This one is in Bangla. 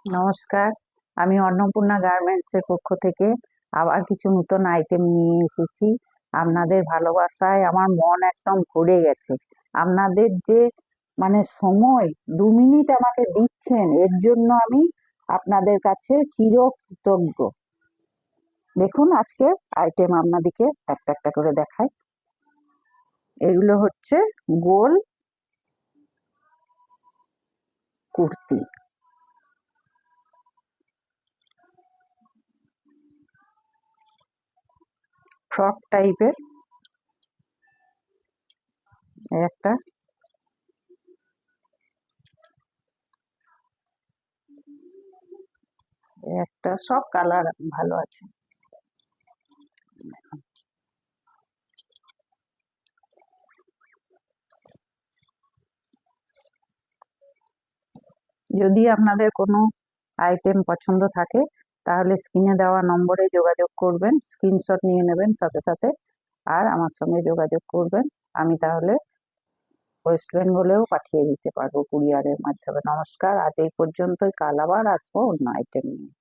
নমস্কার। আমি অন্নপূর্ণা গার্মেন্টসের পক্ষ থেকে আবার কিছু নতুন আইটেম নিয়ে এসেছি। আপনাদের ভালোবাসায় আমার মন একদম ভরে গেছে। আপনাদের যে সময় ২ মিনিট আমাকে দিচ্ছেন, এর জন্য আমি আপনাদের কাছে চিরকৃতজ্ঞ। দেখুন আজকের আইটেম আপনাদেরকে একটা একটা করে দেখাই। এগুলো হচ্ছে গোল কুর্তি, ফ্রক টাইপের একটা, একটা সব কালার ভালো আছে। যদি আপনাদের কোনো আইটেম পছন্দ থাকে তাহলে স্ক্রিনে দেওয়া নম্বরে যোগাযোগ করবেন, স্ক্রিনশট নিয়ে নেবেন সাথে সাথে, আর আমার সঙ্গে যোগাযোগ করবেন। আমি তাহলে ওয়েস্ট বেঙ্গলেও পাঠিয়ে দিতে পারবো কুরিয়ারের মাধ্যমে। নমস্কার, আজ এই পর্যন্তই। কাল আবার আসবো অন্য আইটেম নিয়ে।